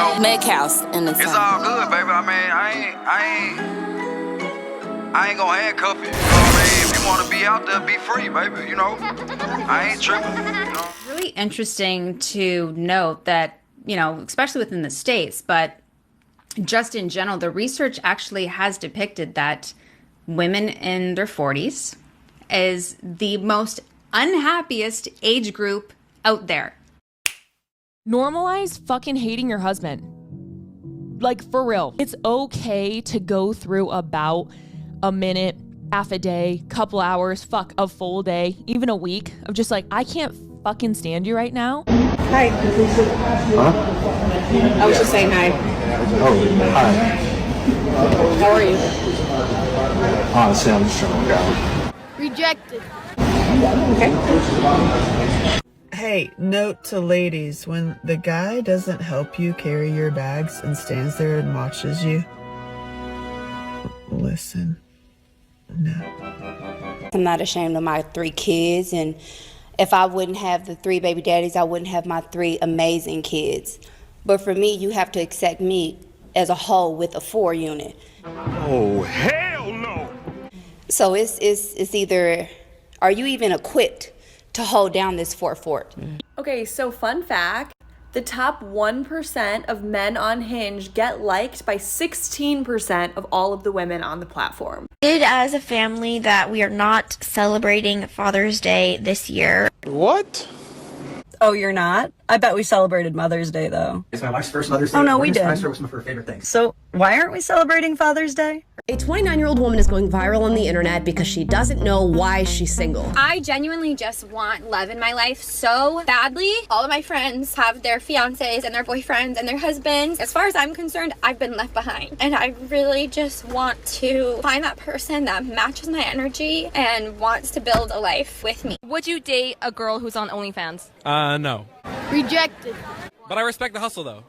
know, Make house in the it's town. all good, baby. I mean, I ain't gonna handcuff you. You know what I mean? If you wanna be out there, be free, baby. You know, I ain't tripping. You know. Really interesting to note that, you know, especially within the States, but just in general, the research actually has depicted that women in their 40s is the most unhappiest age group out there. Normalize fucking hating your husband. Like, for real. It's okay to go through about a minute, half a day, couple hours, fuck, a full day, even a week of just like, I can't fucking stand you right now. Hi. Huh? I was just saying hi. Oh, hi. How are you? Honestly, I'm just trying to work out. Rejected. Okay. Hey, note to ladies, when the guy doesn't help you carry your bags and stands there and watches you, listen. No. I'm not ashamed of my 3 kids, and if I wouldn't have the 3 baby daddies, I wouldn't have my 3 amazing kids. But for me, you have to accept me as a whole with a 4 unit. Oh, hell no! So it's either, are you even equipped to hold down this 4 fort? Okay, so fun fact, the top 1% of men on Hinge get liked by 16% of all of the women on the platform. As a family that we are not celebrating Father's Day this year. What? Oh, you're not? I bet we celebrated Mother's Day, though. It's my wife's first Mother's Day. Oh, no, we did. What's one of her favorite things? So, why aren't we celebrating Father's Day? A 29-year-old woman is going viral on the internet because she doesn't know why she's single. I genuinely just want love in my life so badly. All of my friends have their fiancés and their boyfriends and their husbands. As far as I'm concerned, I've been left behind. And I really just want to find that person that matches my energy and wants to build a life with me. Would you date a girl who's on OnlyFans? No. Rejected. But I respect the hustle, though.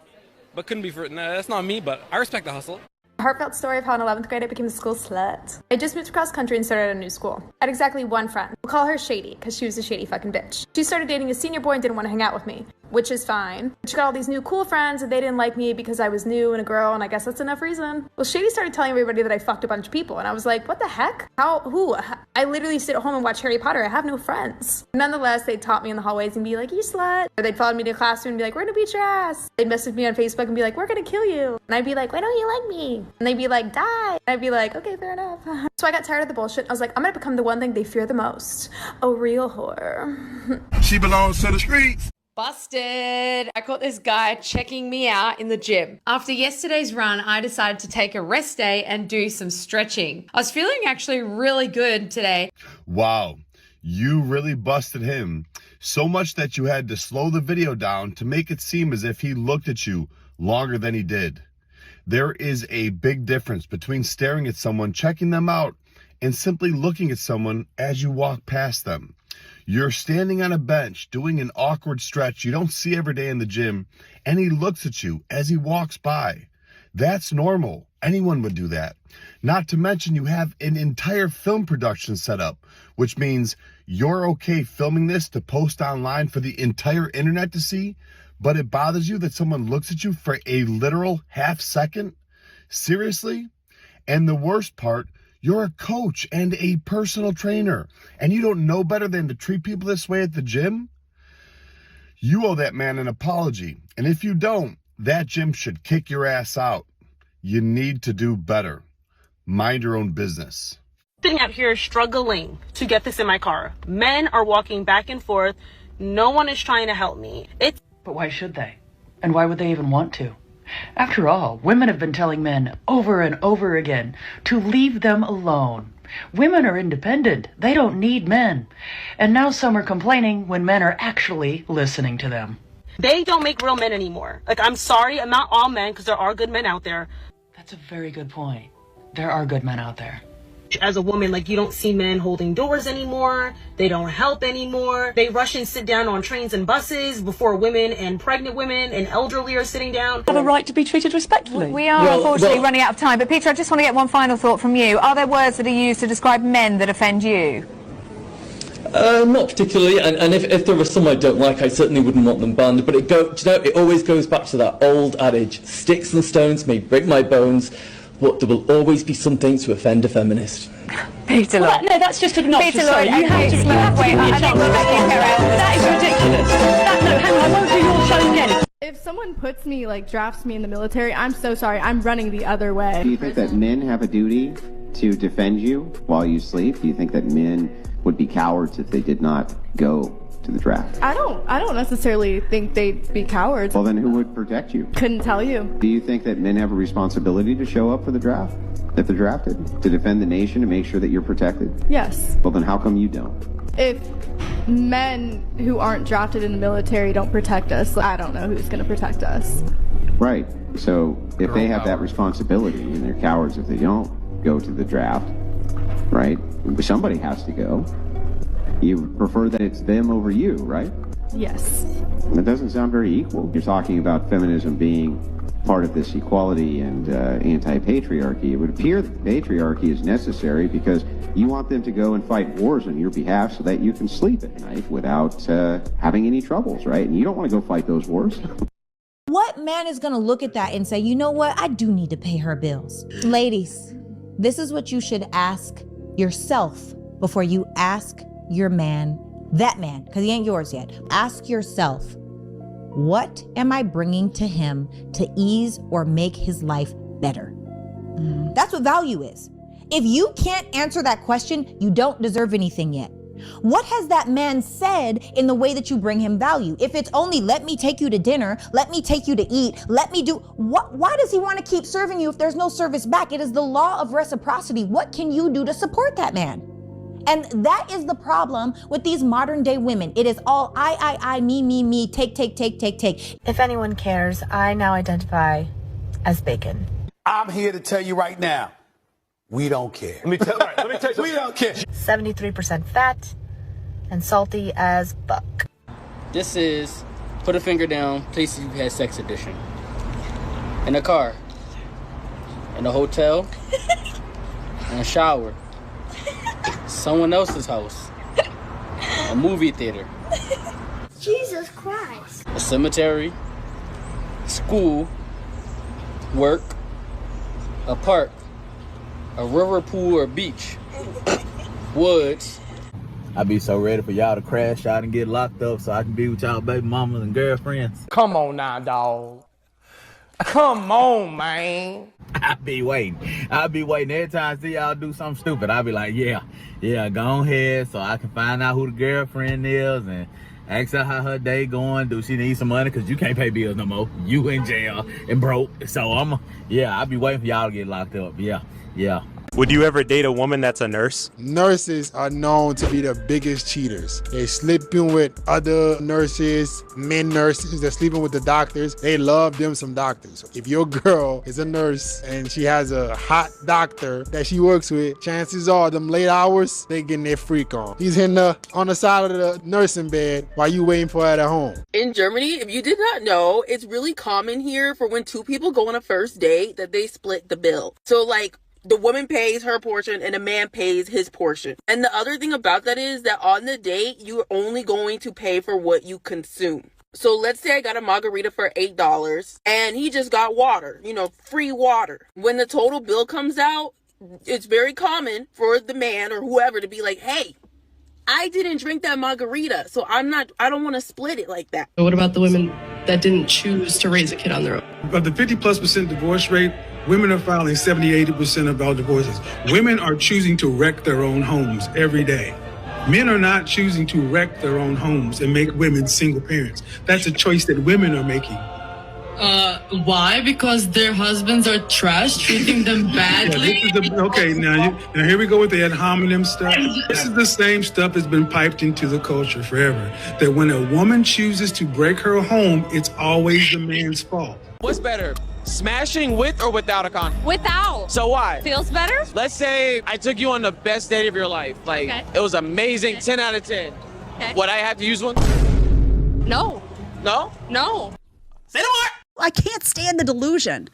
But couldn't be for... Nah, that's not me, but I respect the hustle. A heartfelt story of how in 11th grade I became a school slut. I just moved across country and started a new school. I had exactly one friend. We'll call her Shady, because she was a shady fucking bitch. She started dating a senior boy and didn't want to hang out with me, which is fine. She got all these new cool friends and they didn't like me because I was new and a girl, and I guess that's enough reason. Well, Shady started telling everybody that I fucked a bunch of people, and I was like, what the heck? How? Who? I literally sit at home and watch Harry Potter. I have no friends. Nonetheless, they'd taunt me in the hallways and be like, you slut. Or they'd follow me to the classroom and be like, we're gonna beat your ass. They'd message me on Facebook and be like, we're gonna kill you. And I'd be like, why don't you like me? And they'd be like, die. And I'd be like, okay, fair enough. So I got tired of the bullshit. I was like, I'm gonna become the one thing they fear the most. A real whore. She belongs to the streets. Busted! I caught this guy checking me out in the gym. After yesterday's run, I decided to take a rest day and do some stretching. I was feeling actually really good today. Wow, you really busted him. So much that you had to slow the video down to make it seem as if he looked at you longer than he did. There is a big difference between staring at someone, checking them out, and simply looking at someone as you walk past them. You're standing on a bench doing an awkward stretch you don't see every day in the gym, and he looks at you as he walks by. That's normal. Anyone would do that. Not to mention you have an entire film production set up, which means you're okay filming this to post online for the entire internet to see, but it bothers you that someone looks at you for a literal half second? Seriously? And the worst part, you're a coach and a personal trainer, and you don't know better than to treat people this way at the gym? You owe that man an apology, and if you don't, that gym should kick your ass out. You need to do better. Mind your own business. Sitting out here struggling to get this in my car. Men are walking back and forth. No one is trying to help me. But why should they? And why would they even want to? After all, women have been telling men over and over again to leave them alone. Women are independent. They don't need men. And now some are complaining when men are actually listening to them. They don't make real men anymore. Like, I'm sorry, I'm not all men, because there are good men out there. That's a very good point. There are good men out there. As a woman, like, you don't see men holding doors anymore. They don't help anymore. They rush and sit down on trains and buses before women and pregnant women and elderly are sitting down. Have a right to be treated respectfully. We are unfortunately running out of time, but Peter, I just want to get one final thought from you. Are there words that are used to describe men that offend you? Not particularly, and if there are some I don't like, I certainly wouldn't want them banned, but it always goes back to that old adage, sticks and stones may break my bones, but there will always be something to offend a feminist. Peter Lloyd. No, that's just obnoxious. Peter Lloyd, You have to wait, I think we're making her out. That is ridiculous. No, hang on, I won't do your show again. If someone puts me, drafts me in the military, I'm so sorry. I'm running the other way. Do you think that men have a duty to defend you while you sleep? Do you think that men would be cowards if they did not go to the draft? I don't necessarily think they'd be cowards. Well, then who would protect you? Couldn't tell you. Do you think that men have a responsibility to show up for the draft? If they're drafted? To defend the nation and make sure that you're protected? Yes. Well, then how come you don't? If men who aren't drafted in the military don't protect us, I don't know who's going to protect us. Right. So if they have that responsibility and they're cowards if they don't go to the draft, right? Somebody has to go. You prefer that it's them over you, right? Yes. That doesn't sound very equal. You're talking about feminism being part of this equality and anti-patriarchy. It would appear that the patriarchy is necessary because you want them to go and fight wars on your behalf so that you can sleep at night without having any troubles, right? And you don't want to go fight those wars. What man is going to look at that and say, you know what, I do need to pay her bills? Ladies, this is what you should ask yourself before you ask your man, that man, because he ain't yours yet. Ask yourself, what am I bringing to him to ease or make his life better? That's what value is. If you can't answer that question, you don't deserve anything yet. What has that man said in the way that you bring him value? If it's only, let me take you to dinner, let me take you to eat, let me do, why does he want to keep serving you if there's no service back? It is the law of reciprocity. What can you do to support that man? And that is the problem with these modern day women. It is all I, me, take. If anyone cares, I now identify as bacon. I'm here to tell you right now, we don't care. Let me tell you, we don't care. 73% fat and salty as fuck. This is Put a Finger Down, Places You've Had Sex edition. In a car, in a hotel, in a shower, someone else's house, a movie theater, Jesus Christ. a cemetery, school, work, a park, a river, pool, or beach, woods. I be so ready for y'all to crash out and get locked up so I can be with y'all baby mamas and girlfriends. Come on now, dog. Come on, man. I be waiting. Every time I see y'all do something stupid, I be like, yeah, go ahead so I can find out who the girlfriend is and ask her how her day going. Do she need some money? Because you can't pay bills no more. You in jail and broke. So I be waiting for y'all to get locked up. Yeah. Would you ever date a woman that's a nurse? Nurses are known to be the biggest cheaters. They're sleeping with other nurses, men nurses. They're sleeping with the doctors. They love them some doctors. If your girl is a nurse and she has a hot doctor that she works with, chances are them late hours, they getting their freak on. He's on the side of the nursing bed while you waiting for her at home. In Germany, if you did not know, it's really common here for when two people go on a first date that they split the bill. So the woman pays her portion and the man pays his portion. And the other thing about that is that on the date, you're only going to pay for what you consume. So let's say I got a margarita for $8 and he just got water, free water. When the total bill comes out, it's very common for the man or whoever to be like, hey, I didn't drink that margarita, so I don't want to split it like that. What about the women that didn't choose to raise a kid on their own? Of the 50+% divorce rate, women are filing 70-80% of all divorces. Women are choosing to wreck their own homes every day. Men are not choosing to wreck their own homes and make women single parents. That's a choice that women are making. Why? Because their husbands are trash, treating them badly? Now here we go with the ad hominem stuff. This is the same stuff that's been piped into the culture forever. That when a woman chooses to break her home, it's always the man's fault. What's better, smashing with or without a condom? Without. So why? Feels better? Let's say I took you on the best date of your life. It was amazing, 10 out of 10. Okay. Would I have to use one? No. No? No. Say no more! I can't stand the delusion.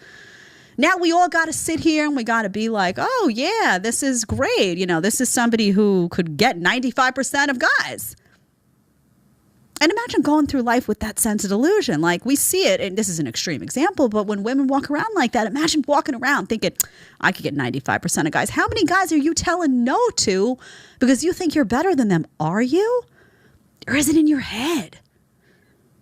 Now we all got to sit here and we got to be like, oh yeah, this is great. This is somebody who could get 95% of guys. And imagine going through life with that sense of delusion. Like, we see it, and this is an extreme example, but when women walk around like that, imagine walking around thinking, I could get 95% of guys. How many guys are you telling no to because you think you're better than them? Are you? Or is it in your head?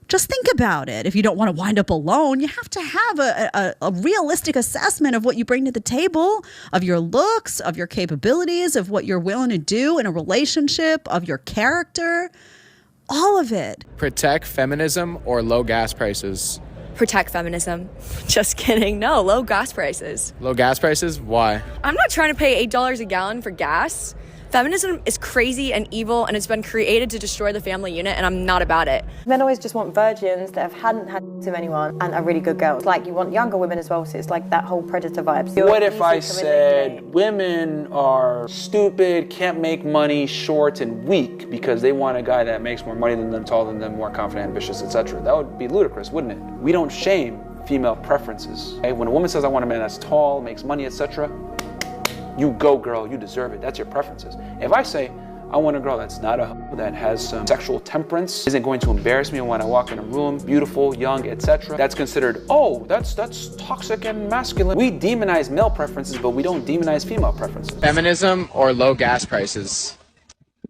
Just think about it. If you don't want to wind up alone, you have to have a realistic assessment of what you bring to the table, of your looks, of your capabilities, of what you're willing to do in a relationship, of your character. All of it. Protect feminism or low gas prices? Protect feminism. Just kidding. No, low gas prices. Low gas prices? Why? I'm not trying to pay $8 a gallon for gas. Feminism is crazy and evil, and it's been created to destroy the family unit, and I'm not about it. Men always just want virgins that hadn't had to anyone and are really good girls. Like, you want younger women as well, so it's like that whole predator vibe. So what if I said women are stupid, can't make money, short, and weak because they want a guy that makes more money than them, taller than them, more confident, ambitious, etc.? That would be ludicrous, wouldn't it? We don't shame female preferences. Okay? When a woman says, I want a man that's tall, makes money, etc., you go, girl, you deserve it. That's your preferences. If I say, I want a girl that's not a hoe, that has some sexual temperance, isn't going to embarrass me when I walk in a room, beautiful, young, etc., that's considered, oh, that's toxic and masculine. We demonize male preferences, but we don't demonize female preferences. Feminism or low gas prices?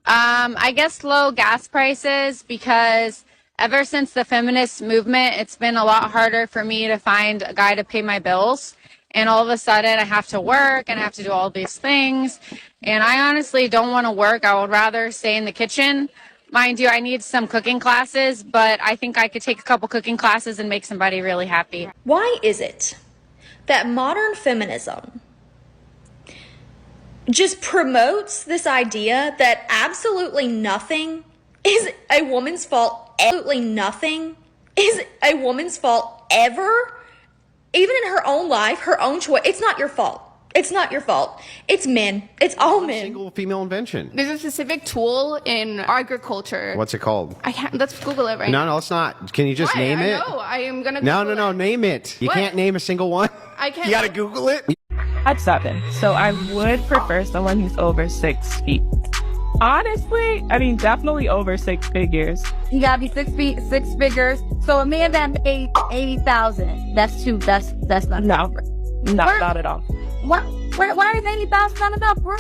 I guess low gas prices, because ever since the feminist movement, it's been a lot harder for me to find a guy to pay my bills. And all of a sudden I have to work and I have to do all these things. And I honestly don't want to work. I would rather stay in the kitchen. Mind you, I need some cooking classes, but I think I could take a couple cooking classes and make somebody really happy. Why is it that modern feminism just promotes this idea that absolutely nothing is a woman's fault? Absolutely nothing is a woman's fault ever? Even in her own life, her own choice, it's not your fault. It's not your fault. It's men. It's all men. Single female invention. There's a specific tool in agriculture. What's it called? I can't. Let's Google it right now. No, it's not. Can you just name it? No, I am gonna. No. Name it. You can't name a single one. I can't. You gotta Google it. At 7, so I would prefer someone who's over 6 feet. Honestly, I mean, definitely over 6 figures. You gotta be 6 feet, 6 figures. So a man that made 80,000, that's not enough. Not at all. Why is 80,000 not enough, bro?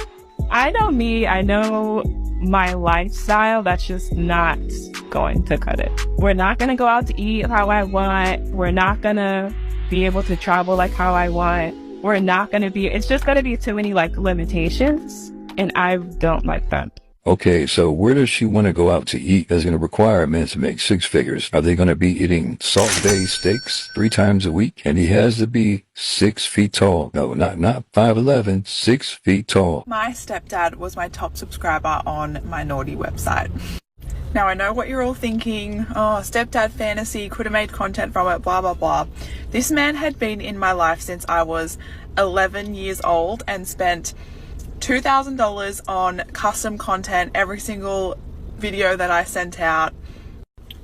I know me. I know my lifestyle. That's just not going to cut it. We're not gonna go out to eat how I want. We're not gonna be able to travel like how I want. We're not gonna be. It's just gonna be too many limitations, and I don't like that. Okay, so where does she want to go out to eat that's going to require men to make 6 figures? Are they going to be eating Salt Bay steaks 3 times a week? And he has to be 6 feet tall. No, not 5'11", 6 feet tall. My stepdad was my top subscriber on my naughty website. Now I know what you're all thinking. Oh, stepdad fantasy, could have made content from it, blah, blah, blah. This man had been in my life since I was 11 years old and spent $2,000 on custom content every single video that I sent out.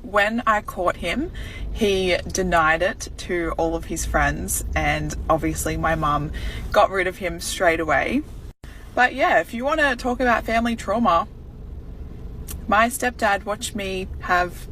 When I caught him, he denied it to all of his friends, and obviously my mum got rid of him straight away. But yeah, if you want to talk about family trauma, my stepdad watched me have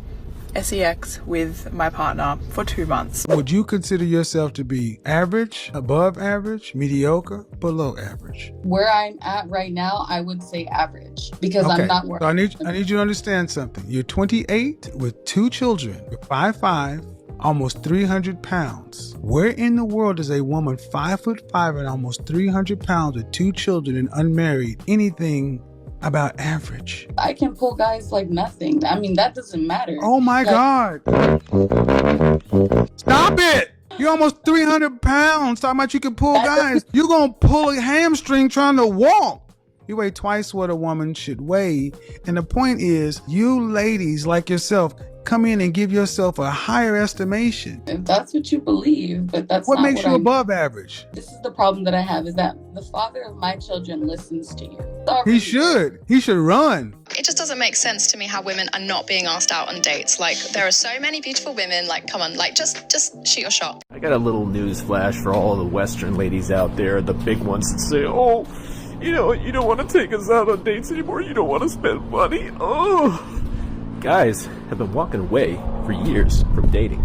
sex with my partner for 2 months. Would you consider yourself to be average, above average, mediocre, below average? Where I'm at right now, I would say average, because Okay. I'm not working. So I need you to understand something. You're 28 with 2 children. You're 5'5", almost 300 pounds. Where in the world is a woman 5'5" and almost 300 pounds with 2 children and unmarried anything about average? I can pull guys like nothing. I mean, that doesn't matter. Oh my God. Stop it. You're almost 300 pounds. Talking about you can pull guys. You're going to pull a hamstring trying to walk. You weigh twice what a woman should weigh. And the point is, you ladies like yourself, come in and give yourself a higher estimation. If that's what you believe, but that's What not makes what you I'm. above average? This is the problem that I have, is that the father of my children listens to you. He should. He should run. It just doesn't make sense to me how women are not being asked out on dates. Like, there are so many beautiful women. Like, come on, like, just shoot your shot. I got a little news flash for all the Western ladies out there, the big ones that say, oh, you know, you don't want to take us out on dates anymore. You don't want to spend money. Oh. Guys have been walking away for years from dating.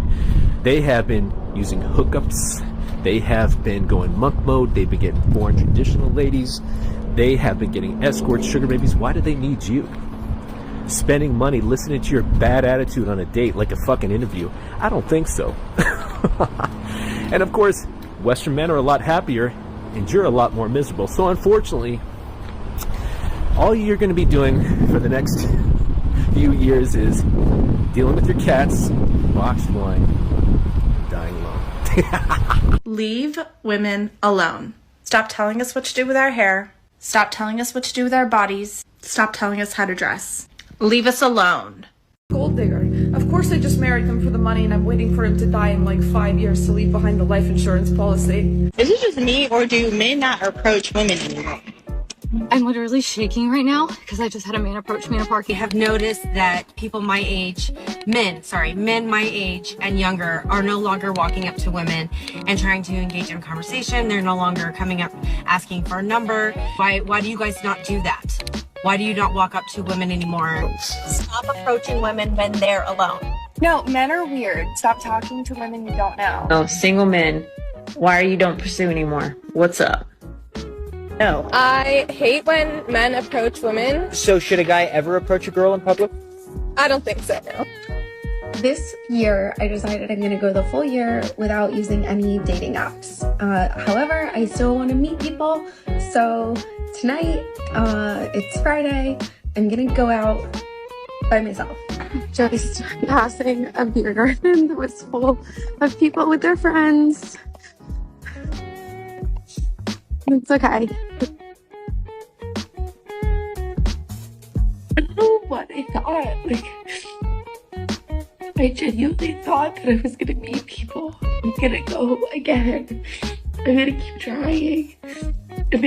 They have been using hookups. They have been going monk mode. They've been getting foreign traditional ladies. They have been getting escorts, sugar babies. Why do they need you? Spending money listening to your bad attitude on a date like a fucking interview? I don't think so. And of course, Western men are a lot happier and you're a lot more miserable. So unfortunately, all you're going to be doing for the next few years is dealing with your cats, boxed wine, and dying alone. Leave women alone. Stop telling us what to do with our hair. Stop telling us what to do with our bodies. Stop telling us how to dress. Leave us alone. Gold digger. Of course I just married him for the money and I'm waiting for him to die in like 5 years to leave behind the life insurance policy. Is it just me or do men not approach women anymore? I'm literally shaking right now because I just had a man approach me in a park. I have noticed that people my age, men my age and younger are no longer walking up to women and trying to engage in conversation. They're no longer coming up asking for a number. Why do you guys not do that? Why do you not walk up to women anymore? Stop approaching women when they're alone. No, men are weird. Stop talking to women you don't know. Oh, single men, why are you don't pursue anymore? What's up? No. I hate when men approach women. So should a guy ever approach a girl in public? I don't think so, no. This year, I decided I'm going to go the full year without using any dating apps. However, I still want to meet people. So tonight, it's Friday. I'm going to go out by myself. Just passing a beer garden that was full of people with their friends. It's okay. I don't know what I thought. I genuinely thought that I was gonna meet people. I'm gonna go again. I'm gonna keep trying. But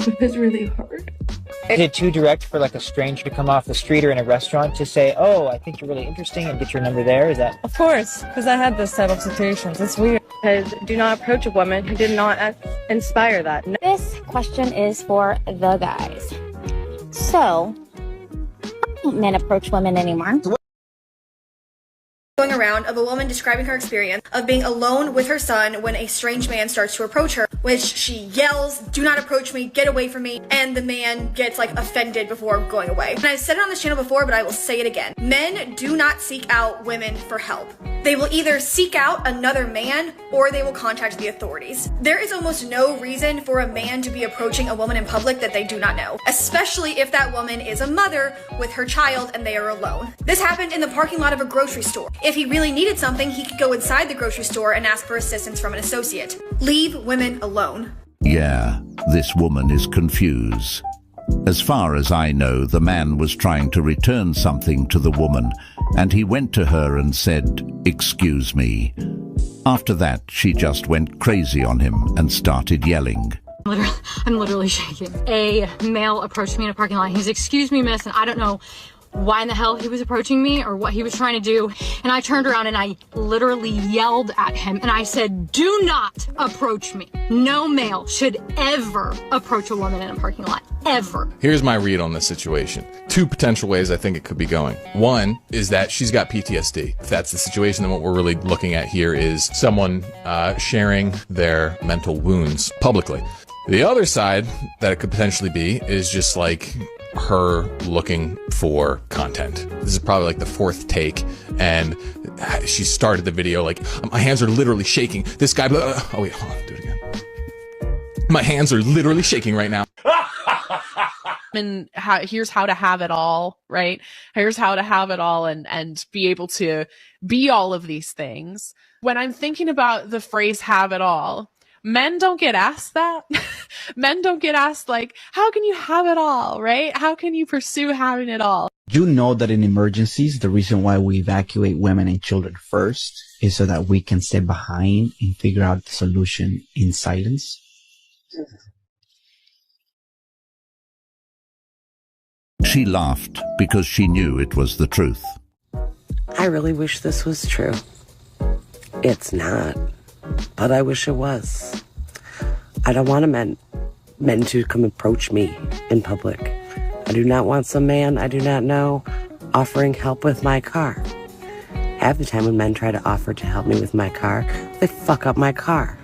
it was really hard. Is it too direct for like a stranger to come off the street or in a restaurant to say, oh, I think you're really interesting and get your number there? Is that? Of course, because I had this set of situations. It's weird. Because do not approach a woman who did not inspire that. This question is for the guys. So, don't men approach women anymore? Going around of a woman describing her experience of being alone with her son when a strange man starts to approach her, which she yells, "Do not approach me, get away from me," and the man gets like offended before going away. And I've said it on this channel before, but I will say it again. Men do not seek out women for help. They will either seek out another man or they will contact the authorities. There is almost no reason for a man to be approaching a woman in public that they do not know, especially if that woman is a mother with her child and they are alone. This happened in the parking lot of a grocery store. If he really needed something, he could go inside the grocery store and ask for assistance from an associate. Leave women alone. Yeah, this woman is confused. As far as I know, the man was trying to return something to the woman, and he went to her and said, "Excuse me." After that, she just went crazy on him and started yelling. I'm literally shaking. A male approached me in a parking lot. He's, "Excuse me, miss," and I don't know why in the hell he was approaching me or what he was trying to do. And I turned around and I literally yelled at him and I said, "Do not approach me. No male should ever approach a woman in a parking lot, ever." Here's my read on this situation. Two potential ways I think it could be going. One is that she's got PTSD. If that's the situation, then what we're really looking at here is someone sharing their mental wounds publicly. The other side that it could potentially be is just like her looking for content. This is probably like the fourth take, and she started the video like, "My hands are literally shaking. This guy," oh wait, hold on, do it again. "My hands are literally shaking right now." And here's how to have it all, right? Here's how to have it all and be able to be all of these things. When I'm thinking about the phrase "have it all," Men don't get asked that. Men don't get asked, like, how can you have it all, right? How can you pursue having it all? You know that in emergencies, the reason why we evacuate women and children first is so that we can stay behind and figure out the solution in silence. She laughed because she knew it was the truth. I really wish this was true. It's not, but I wish it was. I don't want men to come approach me in public. I do not want some man I do not know offering help with my car. Half the time when men try to offer to help me with my car, they fuck up my car.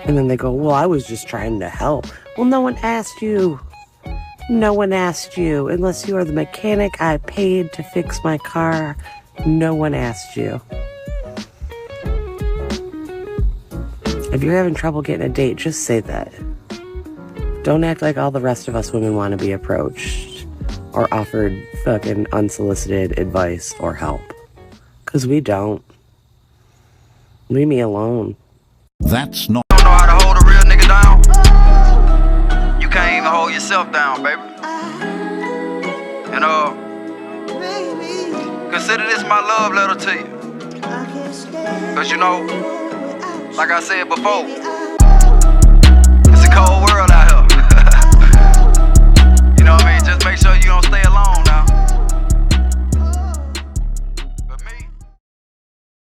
And then they go, well, I was just trying to help. Well, no one asked you. No one asked you. Unless you are the mechanic I paid to fix my car, no one asked you. If you're having trouble getting a date, just say that. Don't act like all the rest of us women want to be approached or offered fucking unsolicited advice or help. Because we don't. Leave me alone. That's not... Don't know how to hold a real nigga down. You can't even hold yourself down, baby. And consider this my love letter to you. Cause you know, like I said before, it's a cold world